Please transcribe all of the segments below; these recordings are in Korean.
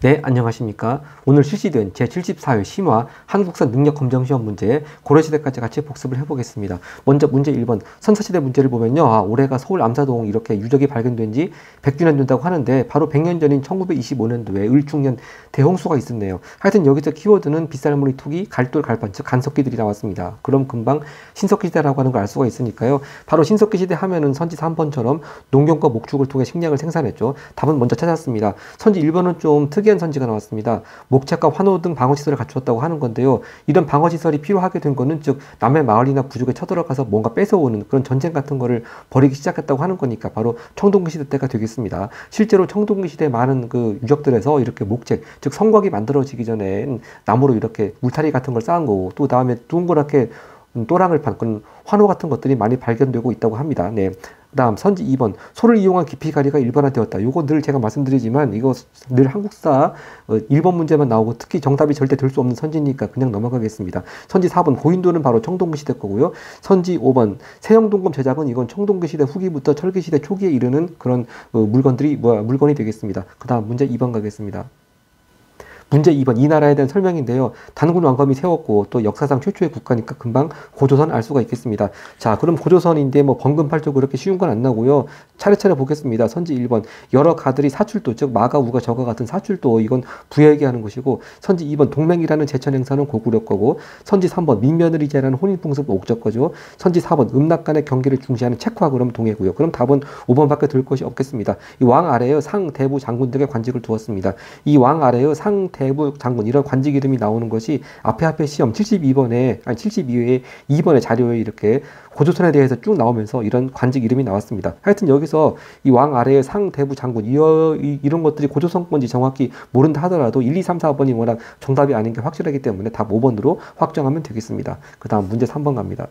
네, 안녕하십니까. 오늘 실시된 제74회 심화 한국사 능력검정시험 문제 고려시대까지 같이 복습을 해보겠습니다. 먼저 문제 1번 선사시대 문제를 보면요. 올해가 서울 암사동 이렇게 유적이 발견된 지 100주년 된다고 하는데 바로 100년 전인 1925년도에 을중년 대홍수가 있었네요. 하여튼 여기서 키워드는 빗살무늬 투기, 갈돌, 갈판, 즉 간석기들이 나왔습니다. 그럼 금방 신석기 시대라고 하는 걸 알 수가 있으니까요. 바로 신석기 시대 하면은 선지 3번처럼 농경과 목축을 통해 식량을 생산했죠. 답은 먼저 찾았습니다. 선지 1번은 좀 특이한 선지가 나왔습니다. 목책과 환호 등 방어시설을 갖추었다고 하는 건데요. 이런 방어시설이 필요하게 된 거는 즉 남의 마을이나 부족에 쳐들어가서 뭔가 뺏어오는 그런 전쟁 같은 거를 벌이기 시작했다고 하는 거니까 바로 청동기 시대 때가 되겠습니다. 실제로 청동기 시대 많은 그 유적들에서 이렇게 목책, 즉 성곽이 만들어지기 전에 나무로 이렇게 울타리 같은 걸 쌓은 거고 또 다음에 둥그랗게 또랑을 판 그런 환호 같은 것들이 많이 발견되고 있다고 합니다. 네. 그 다음 선지 2번 소를 이용한 깊이가리가 일반화되었다. 이거 늘 제가 말씀드리지만 이거 늘 한국사 1번 문제만 나오고 특히 정답이 절대 될 수 없는 선지니까 그냥 넘어가겠습니다. 선지 4번 고인돌은 바로 청동기 시대 거고요. 선지 5번 세영동검 제작은 이건 청동기 시대 후기부터 철기 시대 초기에 이르는 그런 물건이 되겠습니다. 그 다음 문제 2번 가겠습니다. 문제 2번 이 나라에 대한 설명인데요. 단군 왕검이 세웠고 또 역사상 최초의 국가니까 금방 고조선 알 수가 있겠습니다. 자, 그럼 고조선인데 뭐 번금팔조 그렇게 쉬운 건 안 나고요. 차례차례 보겠습니다. 선지 1번 여러 가들이 사출도 즉 마가 우가 저가 같은 사출도 이건 부여에게 하는 것이고 선지 2번 동맹이라는 제천 행사는 고구려 거고 선지 3번 민며느리제라는 혼인풍습 옥적 거죠. 선지 4번 음락 간의 경계를 중시하는 책화 그럼 동해고요. 그럼 답은 5번밖에 될 것이 없겠습니다. 이 왕 아래에 상, 대부, 장군 등의 관직을 두었습니다. 이 왕 아래에 상, 대부 장군 이런 관직 이름이 나오는 것이 앞에 시험 72회에 2번의 자료에 이렇게 고조선에 대해서 쭉 나오면서 이런 관직 이름이 나왔습니다. 하여튼 여기서 이 왕 아래에 상, 대부, 장군 이런 것들이 고조선 건지 정확히 모른다 하더라도 1, 2, 3, 4번이 워낙 정답이 아닌 게 확실하기 때문에 답 5번으로 확정하면 되겠습니다. 그 다음 문제 3번 갑니다.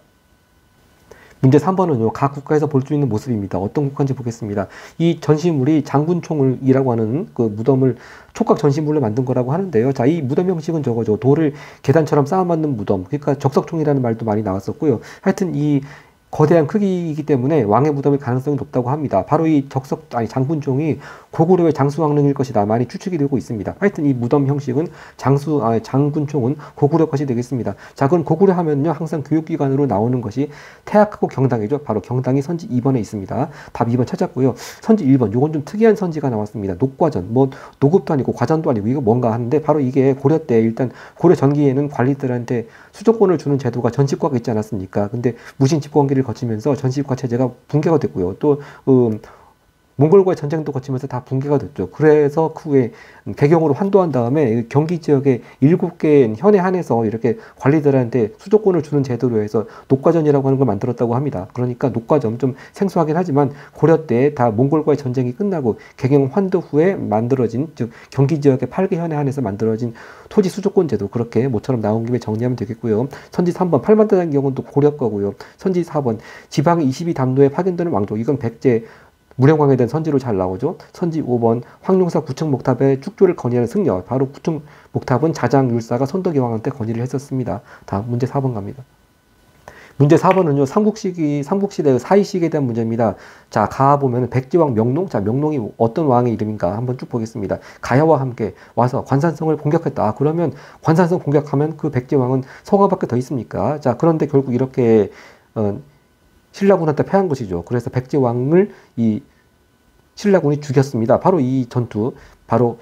문제 3번은요. 각 국가에서 볼 수 있는 모습입니다. 어떤 국가인지 보겠습니다. 이 전시물이 장군총이라고 하는 그 무덤을 촉각 전시물로 만든 거라고 하는데요. 자, 이 무덤 형식은 저거죠. 돌을 계단처럼 쌓아맞는 무덤. 그러니까 적석총이라는 말도 많이 나왔었고요. 하여튼 이 거대한 크기이기 때문에 왕의 무덤일 가능성이 높다고 합니다. 바로 이 장군총이 고구려의 장수왕릉일 것이다. 많이 추측이 되고 있습니다. 하여튼 이 무덤 형식은 장군총은 고구려 것이 되겠습니다. 자, 그럼 고구려 하면요. 항상 교육기관으로 나오는 것이 태학하고 경당이죠. 바로 경당이 선지 2번에 있습니다. 답 2번 찾았고요. 선지 1번. 요건 좀 특이한 선지가 나왔습니다. 녹과전. 뭐 노급도 아니고 과전도 아니고 이거 뭔가 하는데 바로 이게 고려 때 일단 고려 전기에는 관리들한테 수조권을 주는 제도가 전시과가 있지 않았습니까? 근데 무신 집권기를 거치면서 전시과 체제가 붕괴가 됐고요. 또 몽골과의 전쟁도 거치면서 다 붕괴가 됐죠. 그래서 그 후에 개경으로 환도한 다음에 경기 지역의 7개 현에 한해서 이렇게 관리들한테 수조권을 주는 제도로 해서 녹과전이라고 하는 걸 만들었다고 합니다. 그러니까 녹과전 좀 생소하긴 하지만 고려 때 다 몽골과의 전쟁이 끝나고 개경 환도 후에 만들어진 즉 경기 지역의 8개 현에 한해서 만들어진 토지 수조권 제도 그렇게 모처럼 나온 김에 정리하면 되겠고요. 선지 3번 팔만다는 경우는 또 고려 거고요. 선지 4번 지방의 22담로에 파견되는 왕족 이건 백제 무령왕에 대한 선지로 잘 나오죠. 선지 5번 황룡사 구층목탑의 축조를 건의하는 승려 바로 구층목탑은 자장율사가 선덕여왕한테 건의를 했었습니다. 다음 문제 4번 갑니다. 문제 4번은요. 삼국시대의 사이시기에 대한 문제입니다. 자, 가보면 백제왕 명농. 자, 명농이 어떤 왕의 이름인가 한번 쭉 보겠습니다. 가야와 함께 와서 관산성을 공격했다. 아, 그러면 관산성 공격하면 그 백제왕은 성화밖에 더 있습니까? 자, 그런데 결국 이렇게 신라군한테 패한 것이죠. 그래서 백제왕을 이 신라군이 죽였습니다. 바로 이 전투, 바로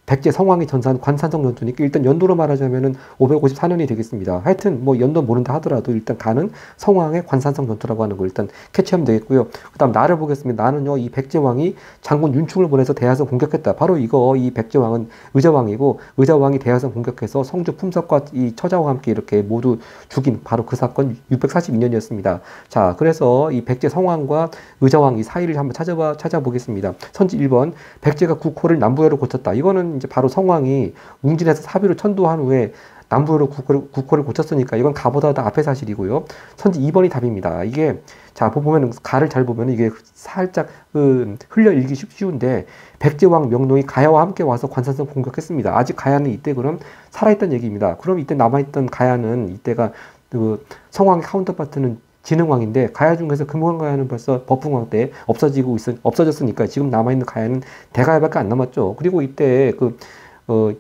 백제 성왕이 전사한 관산성 전투니까 일단 연도로 말하자면은 554년이 되겠습니다. 하여튼 뭐 연도 모른다 하더라도 일단 가는 성왕의 관산성 전투라고 하는 걸 일단 캐치하면 되겠고요. 그다음 나를 보겠습니다. 나는요 이 백제왕이 장군 윤충을 보내서 대하성 공격했다. 바로 이거 이 백제왕은 의자왕이고 의자왕이 대하성 공격해서 성주 품석과 이 처자와 함께 이렇게 모두 죽인 바로 그 사건 642년이었습니다. 자, 그래서 이 백제 성왕과 의자왕 이 사이를 한번 찾아보겠습니다. 선지 1번 백제가 국호를 남부여로 고쳤다. 이거는 이제 바로 성왕이 웅진에서 사비로 천도한 후에 남부여로 국호를 고쳤으니까 이건 가보다 앞의 사실이고요. 선지 2번이 답입니다. 이게 자 보면 가를 잘 보면 이게 살짝 흘려 읽기 쉬운데 백제왕 명농이 가야와 함께 와서 관산성 공격했습니다. 아직 가야는 이때 그럼 살아있던 얘기입니다. 그럼 이때 남아있던 가야는 이때가 그 성왕의 카운터파트는 진흥왕인데 가야 중에서 금왕가야는 벌써 버풍왕 때 없어졌으니까 지금 남아있는 가야는 대가야밖에 안 남았죠. 그리고 이때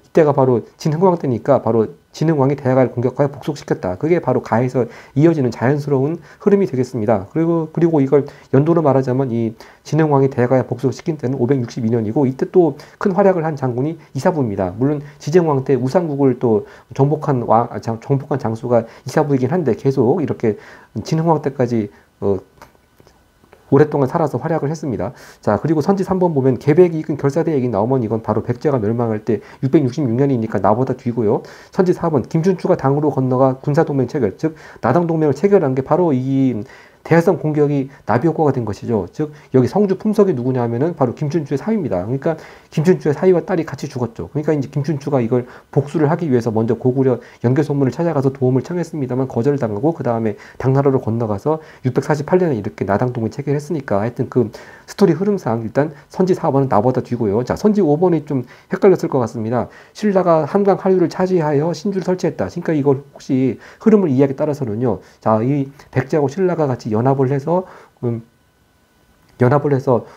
이때가 바로 진흥왕 때니까 바로 진흥왕이 대가를 공격하여 복속시켰다. 그게 바로 가에서 이어지는 자연스러운 흐름이 되겠습니다. 그리고 이걸 연도로 말하자면 이 진흥왕이 대가에 복속시킨 때는 562년이고 이때 또 큰 활약을 한 장군이 이사부입니다. 물론 지정왕 때 우상국을 또 정복한 장수가 이사부이긴 한데 계속 이렇게 진흥왕 때까지 오랫동안 살아서 활약을 했습니다. 자, 그리고 선지 3번 보면 계백이 이끈 결사대 얘기 나오면 이건 바로 백제가 멸망할 때 666년이니까 나보다 뒤고요. 선지 4번 김춘추가 당으로 건너가 군사동맹 체결, 즉 나당동맹을 체결한 게 바로 이 대해성 공격이 나비 효과가 된 것이죠. 즉 여기 성주 품석이 누구냐 하면은 바로 김춘추의 사위입니다. 그러니까 김춘추의 사위와 딸이 같이 죽었죠. 그러니까 이제 김춘추가 이걸 복수를 하기 위해서 먼저 고구려 연개소문을 찾아가서 도움을 청했습니다만 거절당하고 그 다음에 당나라로 건너가서 648년에 이렇게 나당동맹 체결했으니까 하여튼 그 스토리 흐름상 일단 선지 4번은 나보다 뒤고요. 자, 선지 5번이 좀 헷갈렸을 것 같습니다. 신라가 한강 하류를 차지하여 신주를 설치했다. 그러니까 이걸 혹시 흐름을 이해하기에 따라서는요. 자, 이 백제하고 신라가 같이 연합을 해서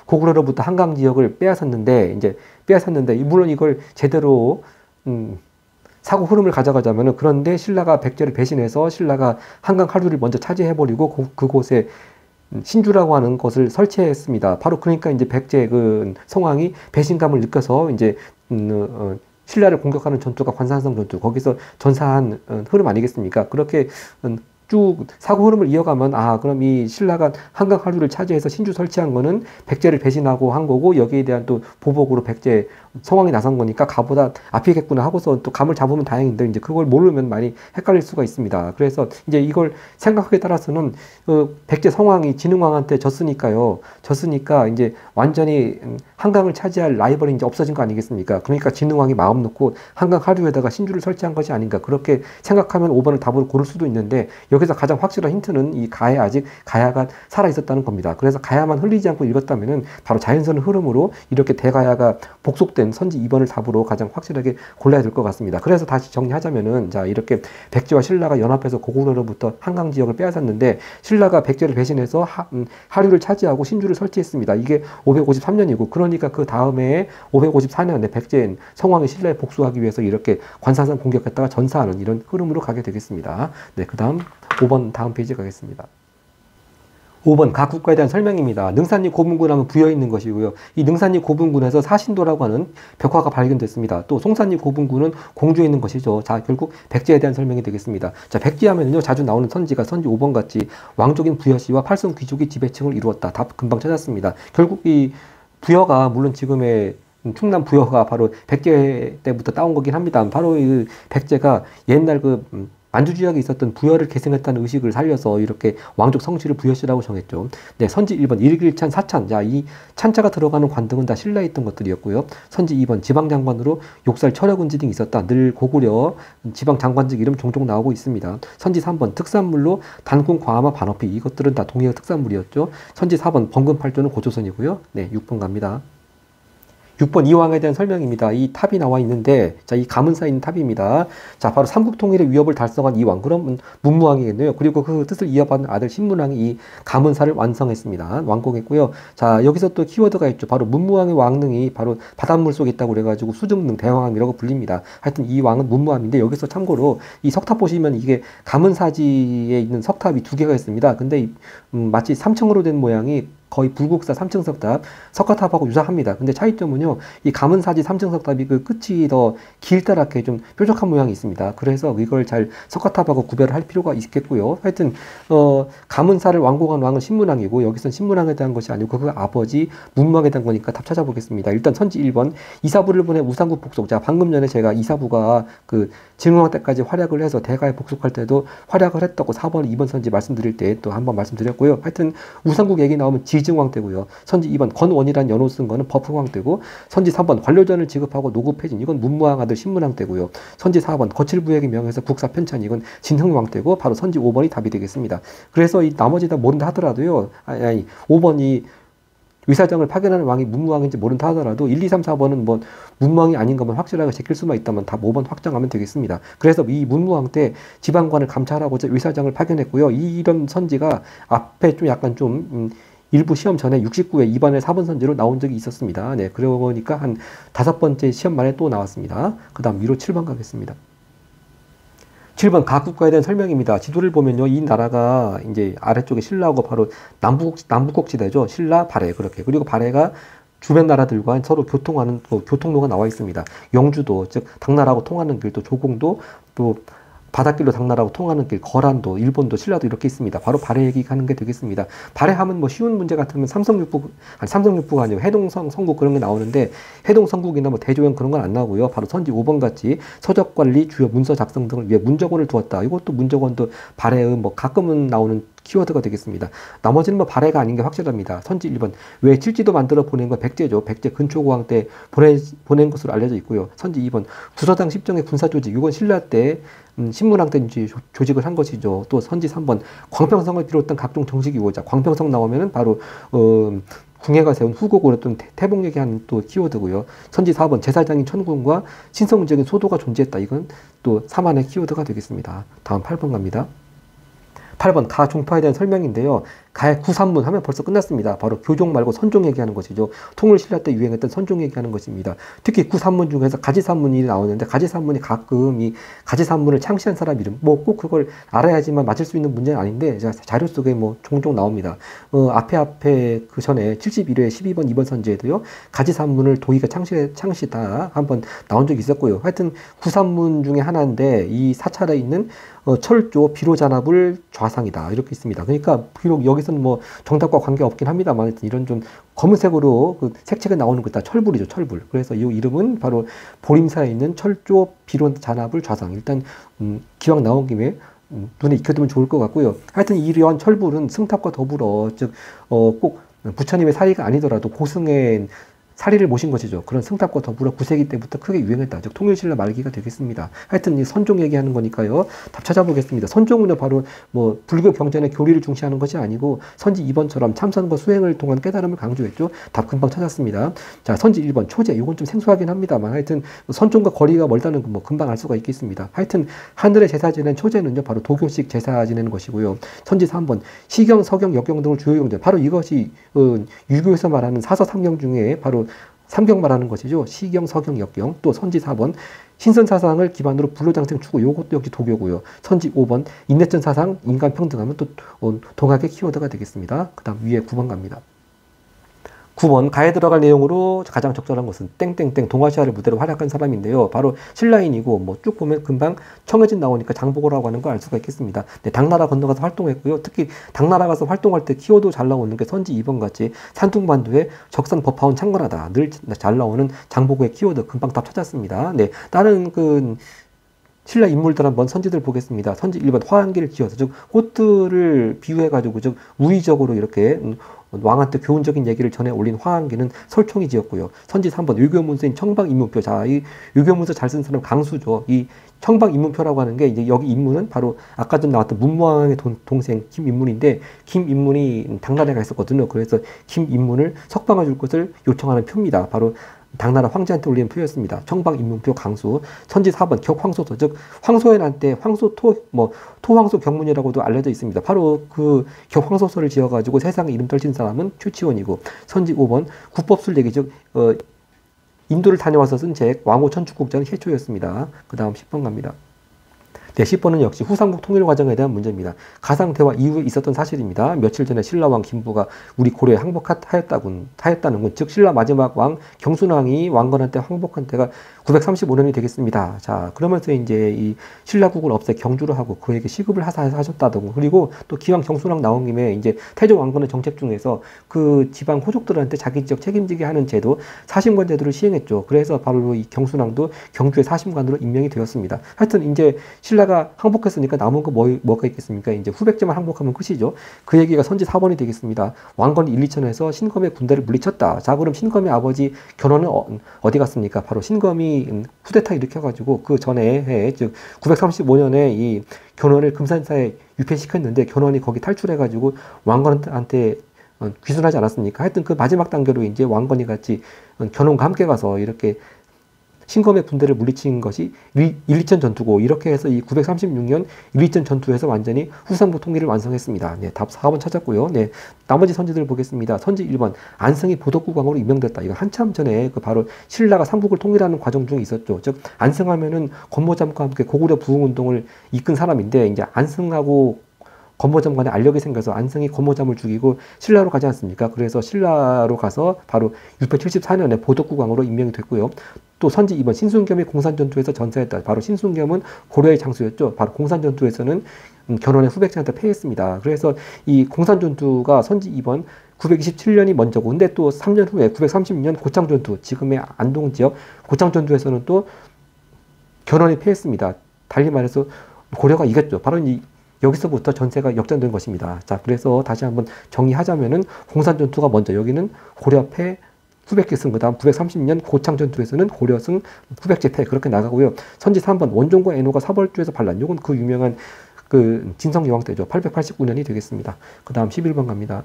고구려로부터 한강 지역을 빼앗았는데 물론 이걸 제대로 사고 흐름을 가져가자면은 그런데 신라가 백제를 배신해서 신라가 한강 하류를 먼저 차지해버리고 그곳에 신주라고 하는 것을 설치했습니다. 바로 그러니까 이제 백제 그 성왕이 배신감을 느껴서 이제 신라를 공격하는 전투가 관산성 전투 거기서 전사한 흐름 아니겠습니까? 그렇게 쭉 사고 흐름을 이어가면 그럼 이 신라가 한강 하류를 차지해서 신주 설치한 거는 백제를 배신하고 한 거고 여기에 대한 또 보복으로 백제 성왕이 나선 거니까 가보다 앞이겠구나 하고서 또 감을 잡으면 다행인데 이제 그걸 모르면 많이 헷갈릴 수가 있습니다. 그래서 이제 이걸 생각하기에 따라서는 백제 성왕이 진흥왕한테 졌으니까 이제 완전히 한강을 차지할 라이벌이 이제 없어진 거 아니겠습니까? 그러니까 진흥왕이 마음 놓고 한강 하류에다가 신주를 설치한 것이 아닌가 그렇게 생각하면 5번을 답으로 고를 수도 있는데 여기서 가장 확실한 힌트는 이 가야 아직 가야가 살아 있었다는 겁니다. 그래서 가야만 흘리지 않고 읽었다면은 바로 자연스러운 흐름으로 이렇게 대가야가 복속된 선지 2번을 답으로 가장 확실하게 골라야 될 것 같습니다. 그래서 다시 정리하자면은 자 이렇게 백제와 신라가 연합해서 고구려로부터 한강 지역을 빼앗았는데 신라가 백제를 배신해서 하류를 차지하고 신주를 설치했습니다. 이게 553년이고 그러니까 그 다음에 554년에 백제 성왕이 신라에 복수하기 위해서 이렇게 관사산 공격했다가 전사하는 이런 흐름으로 가게 되겠습니다. 네, 그 다음 5번 다음 페이지 가겠습니다. 5번 각 국가에 대한 설명입니다. 능산리 고분군 하면 부여 있는 것이고요. 이 능산리 고분군에서 사신도라고 하는 벽화가 발견됐습니다. 또 송산리 고분군은 공주에 있는 것이죠. 자, 결국 백제에 대한 설명이 되겠습니다. 자, 백제 하면요 자주 나오는 선지가 선지 5번 같이 왕족인 부여씨와 팔성 귀족이 지배층을 이루었다. 답 금방 찾았습니다. 결국 이 부여가 물론 지금의 충남 부여가 바로 백제 때부터 따온 거긴 합니다. 바로 이 백제가 옛날 만주 지역에 있었던 부여를 계승했다는 의식을 살려서 이렇게 왕족 성씨를 부여씨라고 정했죠. 네, 선지 1번 일길찬 사찬. 자, 이 찬자가 들어가는 관등은 다 신라에 있던 것들이었고요. 선지 2번 지방장관으로 욕살 철여군지 등이 있었다. 늘 고구려 지방장관직 이름 종종 나오고 있습니다. 선지 3번 특산물로 단군 과마 반어피. 이것들은 다 동해의 특산물이었죠. 선지 4번 범근팔조는 고조선이고요. 네, 6번 갑니다. 6번 이왕에 대한 설명입니다. 이 탑이 나와 있는데 자, 이 가문사에 있는 탑입니다. 자, 바로 삼국통일의 위협을 달성한 이왕 그럼 문무왕이겠네요. 그리고 그 뜻을 이어받은 아들 신문왕이 이 가문사를 완성했습니다. 완공했고요. 자, 여기서 또 키워드가 있죠. 바로 문무왕의 왕릉이 바로 바닷물 속에 있다고 그래가지고 수중릉 대왕이라고 불립니다. 하여튼 이 왕은 문무왕인데 여기서 참고로 이 석탑 보시면 이게 가문사지에 있는 석탑이 두 개가 있습니다. 근데 마치 3층으로 된 모양이 거의 불국사 3층 석탑, 석가탑하고 유사합니다. 근데 차이점은요, 이 가문사지 3층 석탑이 그 끝이 더 길다랗게 좀 뾰족한 모양이 있습니다. 그래서 이걸 잘 석가탑하고 구별을 할 필요가 있겠고요. 하여튼, 가문사를 완공한 왕은 신문왕이고, 여기선 신문왕에 대한 것이 아니고, 그 아버지 문무왕에 대한 거니까 답 찾아보겠습니다. 일단 선지 1번, 이사부를 보내 우상국 복속. 자, 방금 전에 제가 이사부가 그 진흥왕 때까지 활약을 해서 대가에 복속할 때도 활약을 했다고 4번, 2번 선지 말씀드릴 때 또 한번 말씀드렸고요. 하여튼, 우상국 얘기 나오면 지증왕 때고요. 선지 2번 건원이란 연호 쓴 거는 버프왕 때고 선지 3번 관료전을 지급하고 노구 폐진 이건 문무왕 아들 신문왕 때고요. 선지 4번 거칠부역에 명해서 국사 편찬 이건 진흥왕 때고 바로 선지 5번이 답이 되겠습니다. 그래서 이 나머지 다 모른다 하더라도요. 5번이 의사정을 파견하는 왕이 문무왕인지 모른다 하더라도 1, 2, 3, 4번은 뭐 문무왕이 아닌 것만 확실하게 제낄 수만 있다면 다 5번 확정하면 되겠습니다. 그래서 이 문무왕 때 지방관을 감찰하고자 의사정을 파견했고요. 이런 선지가 앞에 좀 약간 좀 일부 시험 전에 69회 2반에 4번 선지로 나온 적이 있었습니다. 네, 그러고 보니까 한 5번째 시험 만에 또 나왔습니다. 그 다음 위로 7번 가겠습니다. 7번 각 국가에 대한 설명입니다. 지도를 보면요, 이 나라가 이제 아래쪽에 신라하고 바로 남북국지대죠. 신라, 발해 그렇게. 그리고 발해가 주변 나라들과 서로 교통하는 교통로가 나와 있습니다. 영주도 즉 당나라하고 통하는 길도, 조공도, 또 바닷길로 당나라하고 통하는 길, 거란도, 일본도, 신라도 이렇게 있습니다. 바로 발해 얘기하는 게 되겠습니다. 발해하면 뭐 쉬운 문제 같으면 삼성육부가 아니고 해동성 성국 그런 게 나오는데, 해동성국이나 뭐 대조영 그런 건 안 나오고요. 바로 선지 5번 같이 서적 관리, 주요 문서 작성 등을 위해 문적원을 두었다. 이것도 문적원도 발해의 뭐 가끔은 나오는 키워드가 되겠습니다. 나머지는 뭐 발해가 아닌 게 확실합니다. 선지 1번 왜 칠지도 만들어 보낸 건 백제죠. 백제 근초고왕 때 보낸 것으로 알려져 있고요. 선지 2번 구서당 10정의 군사조직, 이건 신라 때 신문왕 때 조직을 한 것이죠. 또 선지 3번 광평성을 비롯한 각종 정식 유호자, 광평성 나오면은 바로 궁예가 세운 후국으로 또 태봉 얘기하는 또 키워드고요. 선지 4번 제사장인 천군과 신성문적인 소도가 존재했다. 이건 또 사만의 키워드가 되겠습니다. 다음 8번 갑니다. 8번 가 종파에 대한 설명인데요. 가의 구산문 하면 벌써 끝났습니다. 바로 교종 말고 선종 얘기하는 것이죠. 통일신라 때 유행했던 선종 얘기하는 것입니다. 특히 구산문 중에서 가지산문이 나오는데, 가지산문이 가끔 이 가지산문을 창시한 사람 이름, 뭐 꼭 그걸 알아야지만 맞을 수 있는 문제는 아닌데 자료 속에 뭐 종종 나옵니다. 앞에 그 전에 71회 12번 2번 선지에도요, 가지산문을 도의가 창시다 한번 나온 적이 있었고요. 하여튼 구산문 중에 하나인데 이 사찰에 있는 철조 비로잔압을 좌상이다 이렇게 있습니다. 그러니까 비록 여기서는 뭐 정답과 관계 없긴 합니다만, 이런 좀 검은색으로 그 색채가 나오는 거 다 철불이죠, 철불. 그래서 이 이름은 바로 보림사에 있는 철조 비로잔압을 좌상. 일단 기왕 나온 김에 눈에 익혀두면 좋을 것 같고요. 하여튼 이러한 철불은 승탑과 더불어 즉 꼭 부처님의 사리가 아니더라도 고승의 사리를 모신 것이죠. 그런 승탑과 더불어 9세기 때부터 크게 유행했다. 즉 통일신라 말기가 되겠습니다. 하여튼 이 선종 얘기하는 거니까요. 답 찾아보겠습니다. 선종은요 바로 뭐 불교 경전의 교리를 중시하는 것이 아니고 선지 2번처럼 참선과 수행을 통한 깨달음을 강조했죠. 답 금방 찾았습니다. 자, 선지 1번 초제. 이건 좀 생소하긴 합니다만 하여튼 선종과 거리가 멀다는 건 뭐 금방 알 수가 있겠습니다. 하여튼 하늘의 제사 지낸 초제는요 바로 도교식 제사 지내는 것이고요. 선지 3번 시경, 서경, 역경 등을 주요 경전. 바로 이것이 유교에서 말하는 사서 삼경 중에 바로 삼경 말하는 것이죠. 시경, 서경, 역경. 또 선지 4번 신선 사상을 기반으로 불로장생 추구, 이것도 역시 도교고요. 선지 5번 인내전 사상, 인간 평등하면 또 동학의 키워드가 되겠습니다. 그 다음 위에 9번 갑니다. 9번 가에 들어갈 내용으로 가장 적절한 것은 땡땡땡 동아시아를 무대로 활약한 사람인데요. 바로 신라인이고 뭐 쭉 보면 금방 청해진 나오니까 장보고라고 하는 걸 알 수가 있겠습니다. 네, 당나라 건너가서 활동했고요. 특히 당나라 가서 활동할 때 키워드 잘 나오는 게 선지 2번 같이 산둥반도에 적산 법화원 창건하다 늘 잘 나오는 장보고의 키워드 금방 답 찾았습니다. 네, 다른 그 신라 인물들 한번 선지들 보겠습니다. 선지 1번 화한기를 기어서 즉 꽃들을 비유해가지고 즉 우의적으로 이렇게 왕한테 교훈적인 얘기를 전해 올린 화한기는 설총이 지었고요. 선지 3번 유교문서인 청방인문표. 자, 이 유교문서 잘 쓴 사람 강수죠. 이 청방인문표라고 하는 게 이제 여기 인문은 바로 아까 좀 나왔던 문무왕의 동생 김인문인데, 김인문이 당나라에 가 있었거든요. 그래서 김인문을 석방해 줄 것을 요청하는 표입니다. 바로 당나라 황제한테 올리는 표였습니다. 청방인문표 강수. 선지 4번 격황소서, 즉 황소의 난 때 토황소 경문이라고도 알려져 있습니다. 바로 그 격황소서를 지어가지고 세상에 이름 떨친 사람은 최치원이고, 선지 5번 국법술 얘기, 즉 인도를 다녀와서 쓴 책 왕호 천축국자는 해초였습니다. 그 다음 10번 갑니다. 네, 10번은 역시 후삼국 통일 과정에 대한 문제입니다. 가상대화 이후에 있었던 사실입니다. 며칠 전에 신라왕 김부가 우리 고려에 항복하였다는 군, 즉 신라 마지막 왕 경순왕이 왕건한 때 항복한 때가 935년이 되겠습니다. 자, 그러면서 이제 이 신라국을 없애 경주를 하고 그에게 시급을 하셨다고, 그리고 또 기왕 경순왕 나온 김에 이제 태조 왕건의 정책 중에서 그 지방 호족들한테 자기 지역 책임지게 하는 제도 사심관 제도를 시행했죠. 그래서 바로 이 경순왕도 경주의 사심관으로 임명이 되었습니다. 하여튼 이제 신라가 항복했으니까 남은 거 뭐가 있겠습니까? 이제 후백제만 항복하면 끝이죠. 그 얘기가 선지 4번이 되겠습니다. 왕건이 1, 2천에서 신검의 군대를 물리쳤다. 자, 그럼 신검의 아버지 견훤은 어디 갔습니까? 바로 신검이 쿠데타 일으켜가지고 그 전에 해, 즉 935년에 이 견훤을 금산사에 유폐시켰는데 견훤이 거기 탈출해가지고 왕건한테 귀순하지 않았습니까? 하여튼 그 마지막 단계로 이제 왕건이 같이 견훤과 함께 가서 이렇게 신검의 군대를 물리친 것이 1, 2천 전투고 이렇게 해서 이 936년 1, 2천 전투에서 완전히 후삼국 통일을 완성했습니다. 네, 답 4번 찾았고요. 네, 나머지 선지들 보겠습니다. 선지 1번 안성이 보덕국왕으로 임명됐다. 이거 한참 전에 그 바로 신라가 삼국을 통일하는 과정 중에 있었죠. 즉 안승하면은 권모잠과 함께 고구려 부흥운동을 이끈 사람인데 이제 안승하고 권모잠 간에 알력이 생겨서 안승이 권모잠을 죽이고 신라로 가지 않습니까? 그래서 신라로 가서 바로 674년에 보덕국왕으로 임명이 됐고요. 또 선지 2번 신순겸이 공산전투에서 전사했다. 바로 신순겸은 고려의 장수였죠. 바로 공산전투에서는 견훤의 후백제한테 패했습니다. 그래서 이 공산전투가 선지 2번 927년이 먼저고 근데 또 3년 후에 936년 고창전투 지금의 안동 지역 고창전투에서는 또 견훤이 패했습니다. 달리 말해서 고려가 이겼죠. 바로 여기서부터 전세가 역전된 것입니다. 자, 그래서 다시 한번 정리하자면은 공산전투가 먼저 여기는 고려 패 후백제 승, 그 다음 930년 고창전투에서는 고려 승, 후백제 패 그렇게 나가고요. 선지 3번 원종과 애노가 사벌주에서 반란. 요건 그 유명한 그 진성여왕 때죠. 889년이 되겠습니다. 그 다음 11번 갑니다.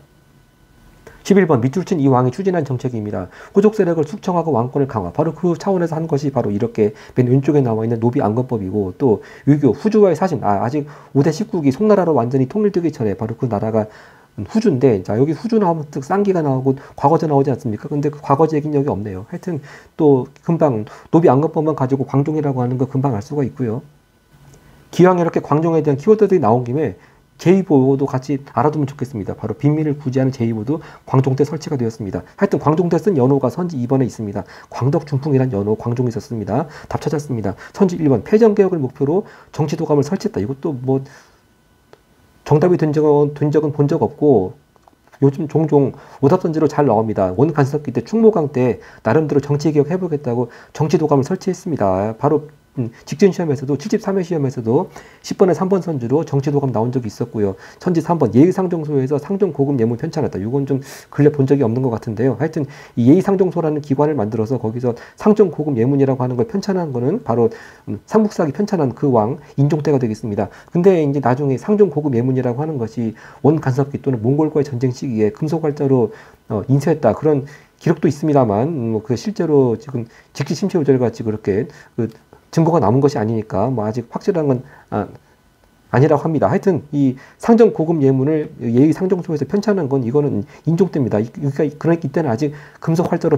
11번 밑줄친 이 왕이 추진한 정책입니다. 호족 세력을 숙청하고 왕권을 강화. 바로 그 차원에서 한 것이 바로 이렇게 맨 왼쪽에 나와 있는 노비 안건법이고 또 유교 후주와의 사신. 아직 5대 19기 송나라로 완전히 통일되기 전에 바로 그 나라가 후주인데 자 여기 후주 나오면 쌍기가 나오고 과거제 나오지 않습니까? 근데 그 과거제 얘기는 여기 없네요. 하여튼 또 금방 노비 안건법만 가지고 광종이라고 하는 거 금방 알 수가 있고요. 기왕 이렇게 광종에 대한 키워드들이 나온 김에 제2보도 같이 알아두면 좋겠습니다. 바로 빈민을 구제하는 제2보도 광종 때 설치가 되었습니다. 하여튼 광종 때 쓴 연호가 선지 2번에 있습니다. 광덕준풍이란 연호 광종이 있었습니다. 답 찾았습니다. 선지 1번 패전개혁을 목표로 정치도감을 설치했다. 이것도 뭐 정답이 된 적은 본 적 없고 요즘 종종 오답선지로 잘 나옵니다. 원간섭기 때 충무강 때 나름대로 정치개혁 해보겠다고 정치도감을 설치했습니다. 바로 직전 시험에서도 73회 시험에서도 10번에 3번 선지로 정치도감 나온 적이 있었고요. 선지 3번 예의상정소에서 상정고금 예문 편찬했다. 이건 좀 근래 본 적이 없는 것 같은데요. 하여튼 이 예의상정소라는 기관을 만들어서 거기서 상정고금 예문이라고 하는 걸 편찬한 거는 바로 삼국사기 편찬한 그 왕 인종 때가 되겠습니다. 근데 이제 나중에 상정고금 예문이라고 하는 것이 원간섭기 또는 몽골과의 전쟁 시기에 금속활자로 인쇄했다. 그런 기록도 있습니다만 뭐 그 실제로 지금 직지심체우절 같이 그렇게 증거가 남은 것이 아니니까 뭐 아직 확실한 건 아니라고 합니다. 하여튼 이 상정 고급 예문을 예의 상정소에서 편찬한 건 이거는 인종 때입니다. 그러니까 이때는 아직 금속 활자로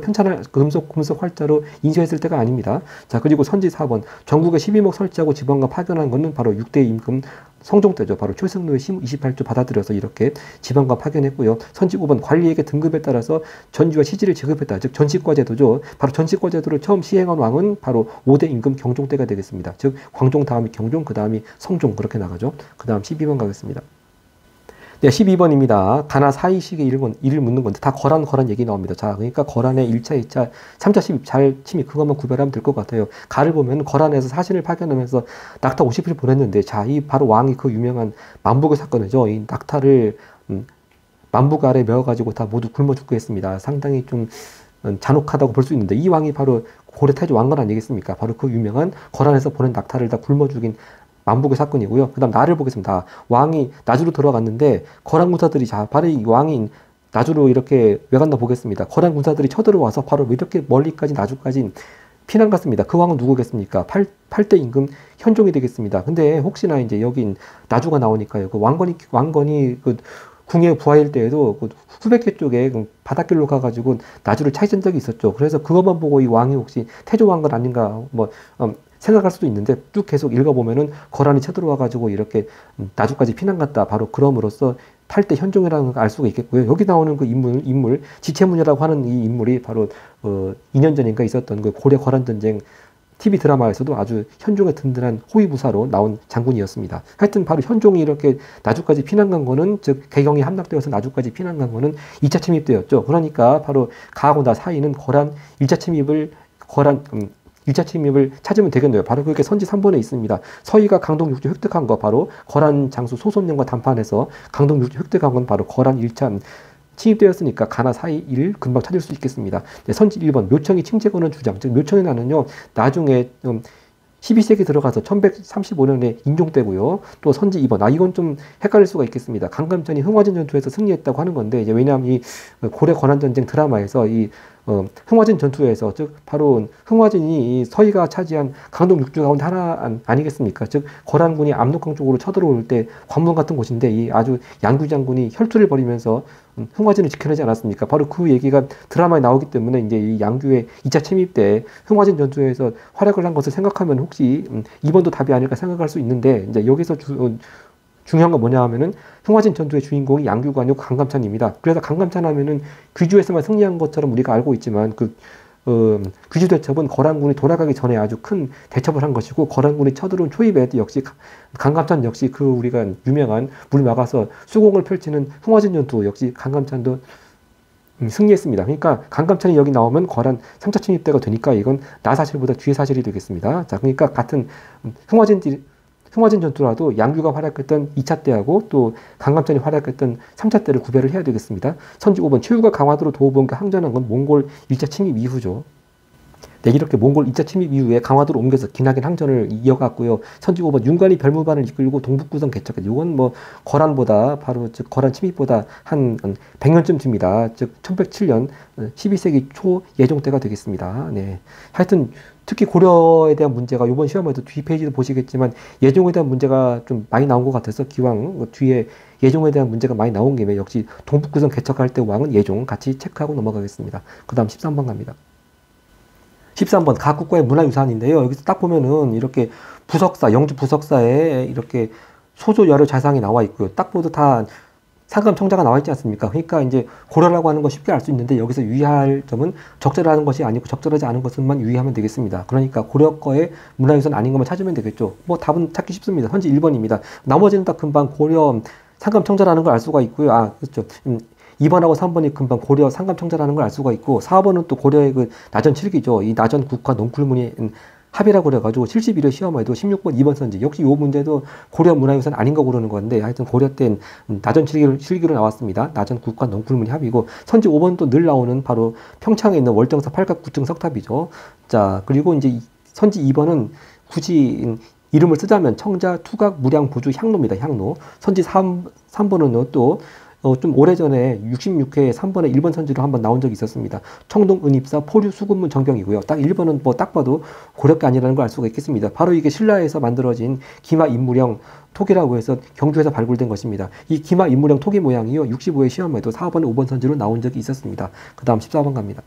금속 활자로 인쇄했을 때가 아닙니다. 자, 그리고 선지 4번 전국에 12목 설치하고 지방관 파견한 것은 바로 6대 임금 성종 때죠. 바로 최승로의 심 28조 받아들여서 이렇게 지방관 파견했고요. 선지 5번 관리에게 등급에 따라서 전지와 시지를 지급했다. 즉 전시과 제도죠. 바로 전시과 제도를 처음 시행한 왕은 바로 5대 임금 경종 때가 되겠습니다. 즉 광종 다음이 경종 그 다음이 성종 그렇게 나가죠. 그 다음 12번 가겠습니다. 네, 12번입니다. 가나 사이식의 일을 묻는 건데 다 거란 얘기 나옵니다. 자, 그러니까 거란의 1차, 2차, 3차 침입, 잘 침입 그것만 구별하면 될 것 같아요. 가를 보면 거란에서 사신을 파견하면서 낙타 50일 보냈는데 자, 이 바로 왕이 그 유명한 만복의 사건이죠. 이 낙타를 만복 아래 메어가지고 다 모두 굶어 죽게 했습니다. 상당히 좀 잔혹하다고 볼 수 있는데 이 왕이 바로 고려 태조 왕건 아니겠습니까? 바로 그 유명한 거란에서 보낸 낙타를 다 굶어 죽인 만복의 사건이고요. 그 다음 나를 보겠습니다. 왕이 나주로 들어갔는데 거란 군사들이 자 바로 이 왕이 나주로 이렇게 왜 갔나 보겠습니다. 거란 군사들이 쳐들어와서 바로 이렇게 멀리까지 나주까지 피난 갔습니다. 그 왕은 누구겠습니까? 8대 임금 현종이 되겠습니다. 근데 혹시나 이제 여긴 나주가 나오니까요. 그 왕건이 그 궁예 부하일 때에도 그 후백계 쪽에 그 바닷길로 가가지고 나주를 차지한 적이 있었죠. 그래서 그것만 보고 이 왕이 혹시 태조 왕건 아닌가 생각할 수도 있는데 쭉 계속 읽어보면은 거란이 쳐들어와가지고 이렇게 나주까지 피난 갔다. 바로 그럼으로써 8대 현종이라는 걸 알 수가 있겠고요. 여기 나오는 그 인물 지체문이라고 하는 이 인물이 바로 2년 전인가 있었던 그 고려 거란 전쟁 TV 드라마에서도 아주 현종의 든든한 호위부사로 나온 장군이었습니다. 하여튼 바로 현종이 이렇게 나주까지 피난 간 거는 즉 개경이 함락되어서 나주까지 피난 간 거는 2차 침입 때였죠. 그러니까 바로 가하고 나 사이는 거란 1차 침입을 찾으면 되겠네요. 바로 그게 선지 3번에 있습니다. 서희가 강동 육지 획득한 거 바로 거란 장수 소손령과 담판해서 강동 육지 획득한 건 바로 거란 1차 침입되었으니까 가나 사이를 금방 찾을 수 있겠습니다. 네, 선지 1번 묘청이 칭제거는 주장. 즉 묘청이 나는요. 나중에 12세기 들어가서 1135년에 인종되고요. 또 선지 2번. 이건 좀 헷갈릴 수가 있겠습니다. 강감전이 흥화전 전투에서 승리했다고 하는 건데 이제 왜냐하면 이 고려 권한전쟁 드라마에서 이 흥화진 전투에서, 즉 바로 흥화진이 서희가 차지한 강동 6주 가운데 하나 아니겠습니까? 즉 거란군이 압록강 쪽으로 쳐들어올 때 관문 같은 곳인데 이 아주 양규 장군이 혈투를 벌이면서 흥화진을 지켜내지 않았습니까? 바로 그 얘기가 드라마에 나오기 때문에 이제 이 양규의 2차 침입 때 흥화진 전투에서 활약을 한 것을 생각하면 혹시 이번도 답이 아닐까 생각할 수 있는데, 이제 여기서 중요한 건 뭐냐 하면은 흥화진 전투의 주인공이 양규가 아니고 강감찬입니다. 그래서 강감찬 하면은 귀주에서만 승리한 것처럼 우리가 알고 있지만 귀주 대첩은 거란군이 돌아가기 전에 아주 큰 대첩을 한 것이고, 거란군이 쳐들어온 초입에 역시 강감찬 역시 우리가 유명한 물 막아서 수공을 펼치는 흥화진 전투 역시 강감찬도 승리했습니다. 그러니까 강감찬이 여기 나오면 거란 3차 침입 때가 되니까 이건 나 사실보다 뒤의 사실이 되겠습니다. 자, 그러니까 같은 흥화진 전투라도 양규가 활약했던 2차 때하고 또 강감찬이 활약했던 3차 때를 구별을 해야 되겠습니다. 선지 5번 최후가 강화도로 도읍원과 항전한 건 몽골 1차 침입 이후죠. 네, 이렇게 몽골 2차 침입 이후에 강화도로 옮겨서 기나긴 항전을 이어갔고요. 선지 5번 윤관이 별무반을 이끌고 동북구성 개척했죠. 이건 뭐 거란보다 바로 즉 거란 침입보다 한 100년쯤 뒤입니다. 즉 1107년 12세기 초 예종 때가 되겠습니다. 네, 하여튼 특히 고려에 대한 문제가 이번 시험에도 뒤 페이지도 보시겠지만 예종에 대한 문제가 좀 많이 나온 것 같아서 기왕 뒤에 예종에 대한 문제가 많이 나온 김에 역시 동북구성 개척할 때 왕은 예종 같이 체크하고 넘어가겠습니다. 그 다음 13번 갑니다. 13번 각 국가의 문화유산인데요. 여기서 딱 보면은 이렇게 부석사, 영주 부석사에 이렇게 소조 여러 좌상이 나와 있고요. 딱 봐도 다 상감청자가 나와 있지 않습니까? 그러니까 이제 고려라고 하는 거 쉽게 알 수 있는데 여기서 유의할 점은 적절하는 것이 아니고 적절하지 않은 것만 유의하면 되겠습니다. 그러니까 고려 거의 문화유산 아닌 것만 찾으면 되겠죠. 뭐 답은 찾기 쉽습니다. 현재 1번입니다. 나머지는 다 금방 고려 상감청자라는 걸 알 수가 있고요. 아, 그렇죠. 2번하고 3번이 금방 고려 상감청자라는 걸 알 수가 있고, 4번은 또 고려의 나전 7기죠. 이 나전 국화 농쿨문이 합이라고 그래가지고 71회 시험에도 16번 2번 선지 역시 이 문제도 고려 문화유산 아닌 거 고르는 건데, 하여튼 고려 땐 나전 7기로 나왔습니다. 나전 국화 농쿨문이 합이고, 선지 5번도 늘 나오는 바로 평창에 있는 월정사 팔각 구층 석탑이죠. 자, 그리고 이제 선지 2번은 굳이 이름을 쓰자면 청자, 투각, 무량, 부주, 향로입니다. 향로. 선지 3번은 또 좀 오래전에 66회 3번에 1번 선지로 한번 나온 적이 있었습니다. 청동 은입사 포류 수군문 정경이고요. 딱 1번은 뭐 딱 봐도 고려가 아니라는 걸 알 수가 있겠습니다. 바로 이게 신라에서 만들어진 기마 인무령 톡이라고 해서 경주에서 발굴된 것입니다. 이 기마 인무령 톡의 모양이요. 65회 시험에도 4번에 5번 선지로 나온 적이 있었습니다. 그 다음 14번 갑니다.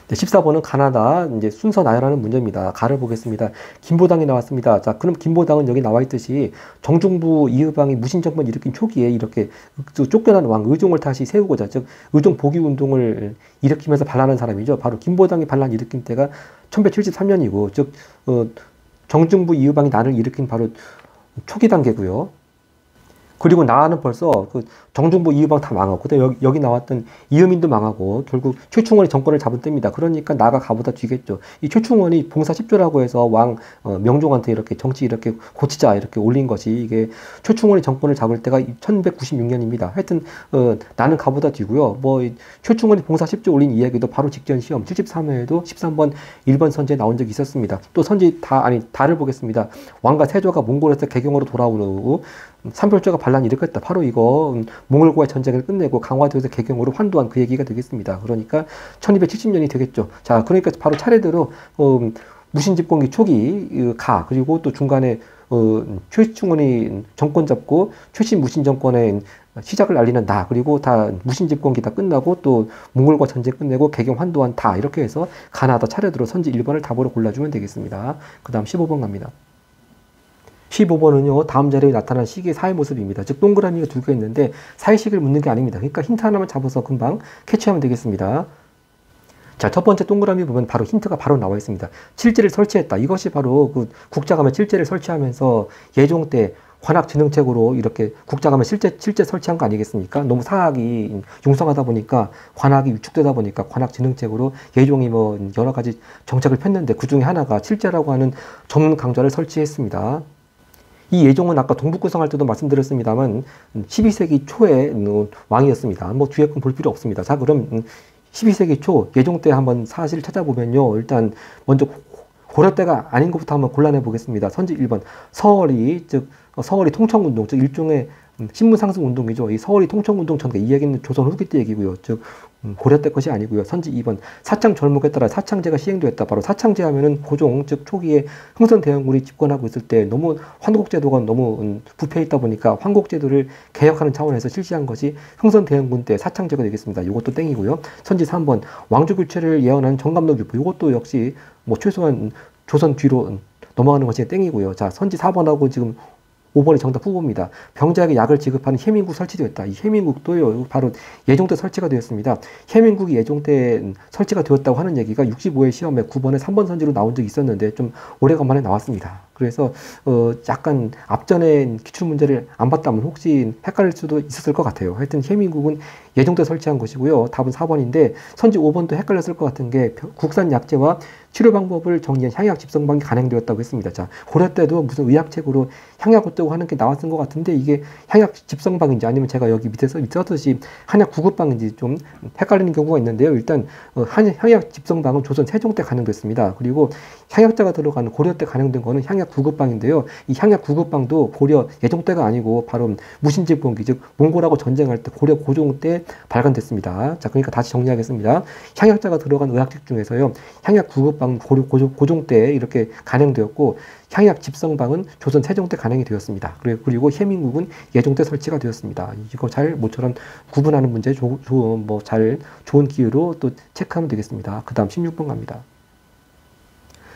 네, 14번은 가나다 이제 순서 나열하는 문제입니다. 가를 보겠습니다. 김보당이 나왔습니다. 자, 그럼 김보당은 여기 나와 있듯이 정중부 이의방이 무신정권 일으킨 초기에 이렇게 쫓겨난 왕 의종을 다시 세우고자, 즉 의종 복위 운동을 일으키면서 반란한 사람이죠. 바로 김보당이 반란 일으킨 때가 1173년이고, 즉 정중부 이의방이 난을 일으킨 바로 초기 단계고요. 그리고 나는 벌써 정중부 이의방 다 망하고, 그다음에 여기 나왔던 이의민도 망하고, 결국 최충원이 정권을 잡은 때입니다. 그러니까 나가 가보다 뒤겠죠. 이 최충원이 봉사 10조라고 해서 왕 명종한테 이렇게 정치 이렇게 고치자 이렇게 올린 것이, 이게 최충원이 정권을 잡을 때가 1196년입니다. 하여튼 나는 가보다 뒤고요. 뭐 최충원이 봉사 10조 올린 이야기도 바로 직전 시험 73회에도 13번 1번 선지에 나온 적이 있었습니다. 또 선지 다를 보겠습니다. 왕과 세조가 몽골에서 개경으로 돌아온 후 삼별조가 반란을 일으켰다. 바로 이거 몽골과의 전쟁을 끝내고 강화도에서 개경으로 환도한 그 얘기가 되겠습니다. 그러니까 1270년이 되겠죠. 자, 그러니까 바로 차례대로 무신집권기 초기 그리고 또 중간에 최충원이 정권 잡고 최신 무신 정권의 시작을 알리는 나, 그리고 다 무신집권기 다 끝나고 또 몽골과 전쟁 끝내고 개경 환도한 다, 이렇게 해서 가나다 차례대로 선지 1번을 답으로 골라주면 되겠습니다. 그 다음 15번 갑니다. 15번은요, 다음 자리에 나타난 시기의 사회 모습입니다. 즉, 동그라미가 두 개 있는데 사회식을 묻는 게 아닙니다. 그러니까 힌트 하나만 잡아서 금방 캐치하면 되겠습니다. 자, 첫 번째 동그라미 보면 바로 힌트가 바로 나와 있습니다. 칠제를 설치했다. 이것이 바로 국자감에 칠제를 설치하면서 예종 때 관악진흥책으로 이렇게 국자감에 칠제 설치한 거 아니겠습니까? 너무 사학이 융성하다 보니까, 관악이 위축되다 보니까 관악진흥책으로 예종이 뭐 여러 가지 정책을 폈는데 그 중에 하나가 칠제라고 하는 전문 강좌를 설치했습니다. 이 예종은 아까 동북구성할 때도 말씀드렸습니다만 12세기 초의 왕이었습니다. 뭐 뒤에 건 볼 필요 없습니다. 자, 그럼 12세기 초 예종 때 한번 사실을 찾아보면요, 일단 먼저 고려 때가 아닌 것부터 한번 골라내 보겠습니다. 선지 1번 서월이 통청운동, 즉 일종의 신분 상승 운동이죠. 이 서울이 통청운동 전개 이 얘기는 조선 후기 때 얘기고요. 즉 고려 때 것이 아니고요. 선지 2번 사창 절목에 따라 사창제가 시행되었다. 바로 사창제 하면은 고종 즉 초기에 흥선 대원군이 집권하고 있을 때 너무 환국제도가 너무 부패해 있다 보니까 환국제도를 개혁하는 차원에서 실시한 것이 흥선 대원군 때 사창제가 되겠습니다. 이것도 땡이고요. 선지 3번 왕조 교체를 예언한 정감록 유포 이것도 역시 뭐 최소한 조선 뒤로 넘어가는 것이 땡이고요. 자, 선지 4번하고 지금 5번이 정답 후보입니다. 병자에게 약을 지급하는 혜민국 설치되었다. 이 혜민국도요, 바로 예종 때 설치가 되었습니다. 혜민국이 예종 때 설치가 되었다고 하는 얘기가 65회 시험에 9번에 3번 선지로 나온 적이 있었는데 좀 오래간만에 나왔습니다. 그래서 약간 앞전에 기출문제를 안 봤다면 혹시 헷갈릴 수도 있었을 것 같아요. 하여튼 혜민국은 예종 때 설치한 것이고요. 답은 4번인데 선지 5번도 헷갈렸을 것 같은 게 국산 약재와 치료 방법을 정리한 향약 집성방이 간행되었다고 했습니다. 자, 고려 때도 무슨 의학책으로 향약 어쩌고 하는 게 나왔던 것 같은데 이게 향약 집성방인지 아니면 제가 여기 밑에서 썼듯이 한약 구급방인지 좀 헷갈리는 경우가 있는데요. 일단 향약 집성방은 조선 세종 때 간행됐습니다. 그리고 향약자가 들어가는 고려 때 간행된 거는 향약 구급방인데요. 이 향약 구급방도 고려 예종 때가 아니고 바로 무신제본기 즉 몽골하고 전쟁할 때 고려 고종 때 발간됐습니다. 자, 그러니까 다시 정리하겠습니다. 향약자가 들어간 의학책 중에서요. 향약 구급방 고종 때 이렇게 간행되었고 향약 집성방은 조선 세종 때 간행이 되었습니다. 그리고 혜민국은 예종 때 설치가 되었습니다. 이거 잘 모처럼 구분하는 문제 좋은 기회로 또 체크하면 되겠습니다. 그 다음 16번 갑니다.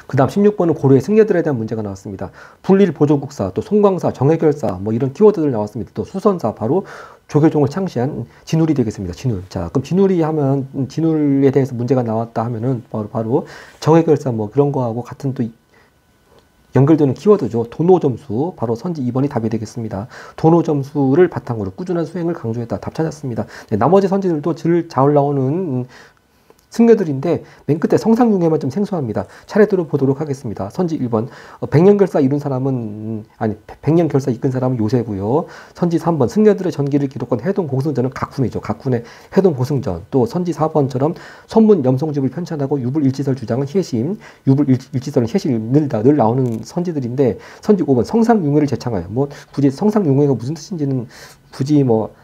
그 다음 16번은 고려의 승려들에 대한 문제가 나왔습니다. 불릴 보조국사, 또 송광사, 정해결사 뭐 이런 키워드들 나왔습니다. 또 수선사, 바로 조계종을 창시한 진울이 되겠습니다. 진울. 자, 그럼 진울이 하면 진울에 대해서 문제가 나왔다 하면은 바로 정해결사 뭐 그런 거하고 같은 또 연결되는 키워드죠. 도노점수, 바로 선지 2번이 답이 되겠습니다. 도노점수를 바탕으로 꾸준한 수행을 강조했다. 답 찾았습니다. 네, 나머지 선지들도 잘 나오는 승려들인데 맨 끝에 성상융회만 좀 생소합니다. 차례대로 보도록 하겠습니다. 선지 1번 백년결사 이룬 사람은 백년결사 이끈 사람은 요새고요. 선지 3번 승려들의 전기를 기록한 해동공승전은 각훈이죠. 각훈의 해동공승전. 또 선지 4번처럼 선문 염송집을 편찬하고 유불일지설 주장은 해심. 유불일지설은 해심 늘 나오는 선지들인데 선지 5번 성상융회를 제창하여 뭐 굳이 성상융회가 무슨 뜻인지는 굳이 뭐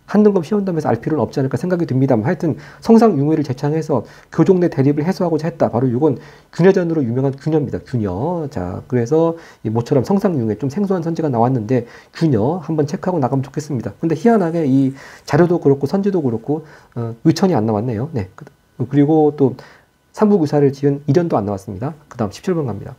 한등급 시험담에서 알 필요는 없지 않을까 생각이 듭니다만 하여튼 성상융회를 제창해서 교종 내 대립을 해소하고자 했다. 바로 이건 균여전으로 유명한 균여입니다. 균여. 자, 그래서 모처럼 성상융회 좀 생소한 선지가 나왔는데 균여 한번 체크하고 나가면 좋겠습니다. 근데 희한하게 이 자료도 그렇고 선지도 그렇고 의천이 안 나왔네요. 네. 그리고 또 삼부규사를 지은 이련도 안 나왔습니다. 그 다음 17번 갑니다.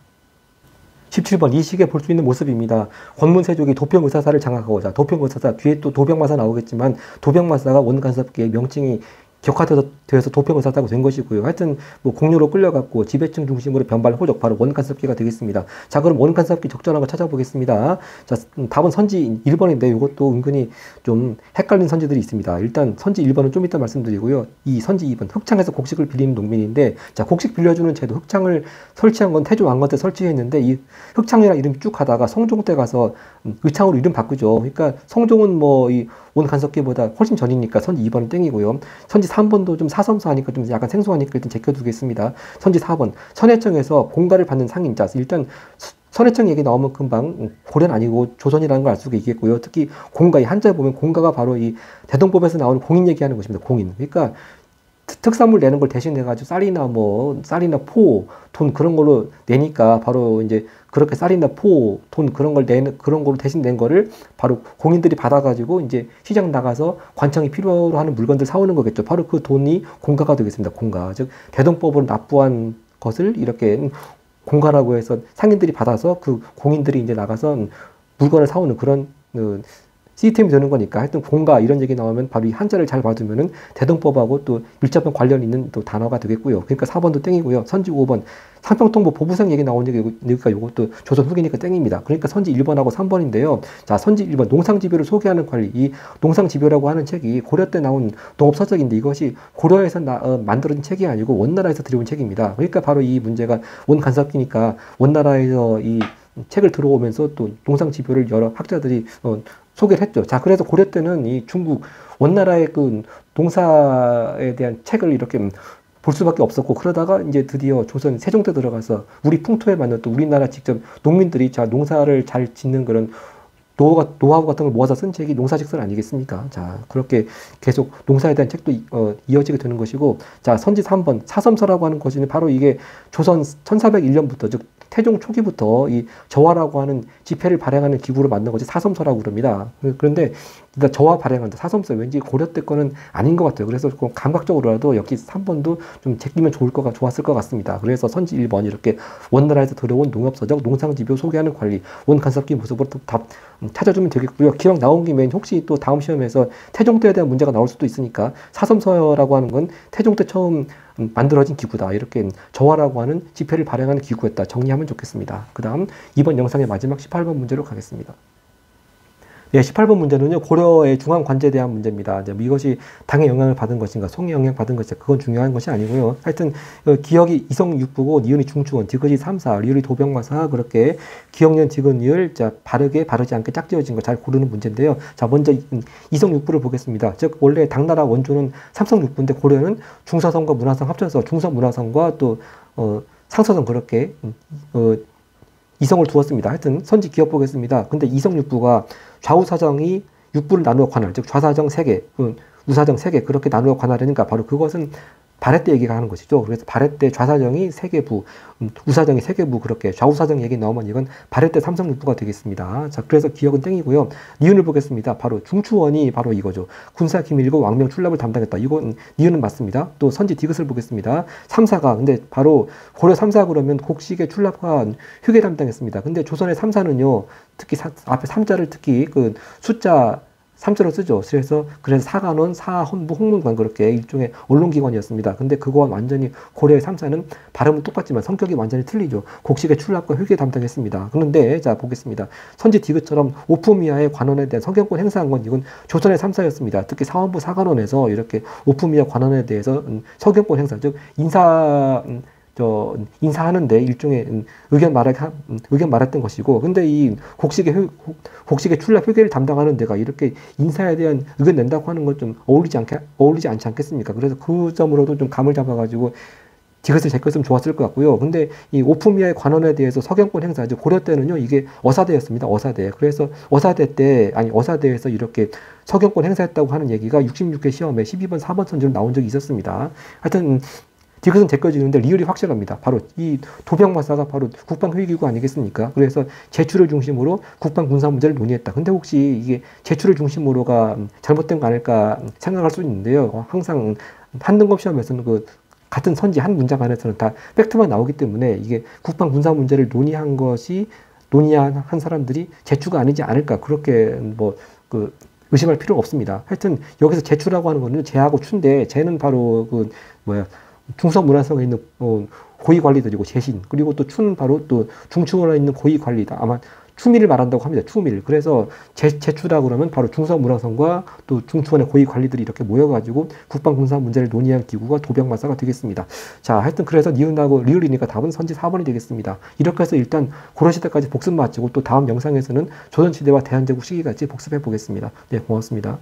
17번 이 시기에 볼 수 있는 모습입니다. 권문세족이 도평의사사를 장악하고자 도평의사사 뒤에 또 도병마사 나오겠지만 도병마사가 원간섭기의 명칭이 격화되어서 도평의사사가 된 것이고요. 하여튼 뭐 공유로 끌려갔고 지배층 중심으로 변발 호적 바로 원간섭기가 되겠습니다. 자, 그럼 원간섭기 적절한 거 찾아보겠습니다. 자, 답은 선지 1번인데 이것도 은근히 좀 헷갈리는 선지들이 있습니다. 일단 선지 1번은 좀 이따 말씀드리고요. 이 선지 2번 흑창에서 곡식을 빌리는 농민인데 자, 곡식 빌려주는 제도 흑창을 설치한 건 태조 왕건 때 설치했는데 이 흑창이라는 이름이 쭉 가다가 성종 때 가서 의창으로 이름 바꾸죠. 그러니까 성종은 뭐 이 원간섭기보다 훨씬 전이니까 선지 2번은 땡이고요. 선지 3번도 좀 사선수하니까 좀 약간 생소하니까 일단 제껴두겠습니다. 선지 4번 선해청에서 공가를 받는 상인. 자, 일단 선해청 얘기 나오면 금방 고려는 아니고 조선이라는 걸 알 수가 있겠고요. 특히 공가, 이 한자 보면 공가가 바로 이 대동법에서 나오는 공인 얘기하는 것입니다. 공인. 그러니까 특산물 내는 걸 대신 내가지고 쌀이나 포, 돈 그런 걸로 내니까 바로 이제 그렇게 쌀이나 포, 돈 그런 걸로 대신 낸 거를 바로 공인들이 받아가지고 이제 시장 나가서 관청이 필요로 하는 물건들 사오는 거겠죠. 바로 그 돈이 공가가 되겠습니다. 공가. 즉, 대동법으로 납부한 것을 이렇게 공가라고 해서 상인들이 받아서 그 공인들이 이제 나가서 물건을 사오는 그런 시스템이 되는 거니까 하여튼 공가 이런 얘기 나오면 바로 이 한자를 잘 받으면은 대동법하고 또 밀접한 관련 있는 또 단어가 되겠고요. 그러니까 4번도 땡이고요. 선지 5번 상평통보 보부상 얘기 나오는 얘기가 이것도 조선 후기니까 땡입니다. 그러니까 선지 1번하고 3번인데요. 자, 선지 1번 농상지배를 소개하는 관리. 이 농상지배라고 하는 책이 고려 때 나온 농업서적인데 이것이 고려에서 만들어진 책이 아니고 원나라에서 들여온 책입니다. 그러니까 바로 이 문제가 원간섭기니까 원나라에서 이 책을 들어오면서 또 농상지배를 여러 학자들이 소개를 했죠. 자, 그래서 고려 때는 이 중국 원나라의 그 농사에 대한 책을 이렇게 볼 수밖에 없었고 그러다가 이제 드디어 조선 세종 때 들어가서 우리 풍토에 맞는 또 우리나라 직접 농민들이 자 농사를 잘 짓는 그런 노하우 같은 걸 모아서 쓴 책이 농사직설 아니겠습니까? 자, 그렇게 계속 농사에 대한 책도 이어지게 되는 것이고, 자, 선지 3번 사섬서라고 하는 것이 바로 이게 조선 1401년부터, 즉 태종 초기부터 이 저화라고 하는 지폐를 발행하는 기구를 만든 것이 사섬서라고 그럽니다. 그런데 일단 저화 발행한다, 사섬서, 왠지 고려 때 거는 아닌 것 같아요. 그래서 감각적으로라도 여기 3번도 좀 제끼면 좋았을 것 같습니다. 그래서 선지 1번 이렇게 원나라에서 들어온 농업서적, 농상지표 소개하는 관리, 원간섭기 모습으로 답 찾아주면 되겠고요. 기왕 나온 김에 혹시 또 다음 시험에서 태종 때에 대한 문제가 나올 수도 있으니까 사섬서라고 하는 건 태종 때 처음 만들어진 기구다, 이렇게 저화라고 하는 지폐를 발행하는 기구였다, 정리하면 좋겠습니다. 그 다음 이번 영상의 마지막 18번 문제로 가겠습니다. 네, 18번 문제는요, 고려의 중앙관제에 대한 문제입니다. 이제 이것이 당의 영향을 받은 것인가, 송의 영향을 받은 것인가, 그건 중요한 것이 아니고요. 하여튼 기억이 이성육부고 니은이 중추원, 디귿이 3사, 리을이 도병마사, 그렇게 기억년 디귿니을 바르게 바르지 않게 짝지어진 거 잘 고르는 문제인데요. 자, 먼저 이성육부를 보겠습니다. 즉 원래 당나라 원조는 삼성육부인데 고려는 중서성과 문화성 합쳐서 중서문화성과 또 상서성, 그렇게 이성을 두었습니다. 하여튼 선지 기억 보겠습니다. 근데 이성육부가 좌우사정이 육부를 나누어 관할, 즉 좌사정 3개, 우사정 3개, 그렇게 나누어 관할하니까 바로 그것은 발해 때 얘기가 하는 것이죠. 그래서 발해 때 좌사정이 3개 부, 우사정이 3개 부, 그렇게 좌우사정 얘기 나오면 이건 발해 때 삼성육부가 되겠습니다. 자, 그래서 기억은 땡이고요. 니은을 보겠습니다. 바로 중추원이 바로 이거죠. 군사 기밀이고 왕명 출납을 담당했다. 이건 니은은 맞습니다. 또 선지 디귿을 보겠습니다. 3사가 근데 바로 고려 3사 그러면 곡식의 출납과 휴게 담당했습니다. 근데 조선의 3사는요, 특히 앞에 3자를 특히 그 숫자 3자로 쓰죠. 그래서 사관원, 사헌부, 홍문관, 그렇게 일종의 언론기관이었습니다. 근데 그거와 완전히 고려의 3사는 발음은 똑같지만 성격이 완전히 틀리죠. 곡식의 출납과 휴게 담당했습니다. 그런데 자 보겠습니다. 선지 디귿처럼 오품이하의 관원에 대한 성경권 행사한 건 이건 조선의 3사였습니다. 특히 사헌부, 사관원에서 이렇게 오품이하 관원에 대해서 성경권 행사, 즉 인사하는데 일종의 의견 말했던 것이고, 근데 이 곡식의 출납 휴게를 담당하는 데가 이렇게 인사에 대한 의견 낸다고 하는 건 좀 어울리지 않지 않겠습니까? 그래서 그 점으로도 좀 감을 잡아가지고 디귿을 제꼈으면 좋았을 것 같고요. 근데 이 오품이하의 관원에 대해서 서경권 행사, 고려 때는요, 이게 어사대였습니다. 어사대. 그래서 어사대에서 이렇게 서경권 행사했다고 하는 얘기가 66회 시험에 12번 4번 선지로 나온 적이 있었습니다. 하여튼 디귿은 제껴지는데 리을이 확실합니다. 바로 이 도병마사가 바로 국방회의기구 아니겠습니까? 그래서 제출을 중심으로 국방 군사 문제를 논의했다. 근데 혹시 이게 제출을 중심으로가 잘못된 거 아닐까 생각할 수 있는데요. 항상 한등급 시험에서는 그 같은 선지 한 문장 안에서는 다 팩트만 나오기 때문에 이게 국방 군사 문제를 논의한 사람들이 제추가 아니지 않을까, 그렇게 의심할 필요가 없습니다. 하여튼 여기서 제추라고 하는 거는 제하고 추인데, 제는 바로 중서문화성에 있는 고위 관리들이고 제신, 그리고 또 추는 바로 또 중추원에 있는 고위 관리다. 아마 추미를 말한다고 합니다. 추밀. 그래서 제추라 그러면 바로 중서문화성과 또 중추원의 고위 관리들이 이렇게 모여가지고 국방군사 문제를 논의한 기구가 도병마사가 되겠습니다. 자, 하여튼 그래서 니은하고 리을이니까 답은 선지 4번이 되겠습니다. 이렇게 해서 일단 고려시대까지 복습 마치고 또 다음 영상에서는 조선시대와 대한제국 시기까지 복습해 보겠습니다. 네, 고맙습니다.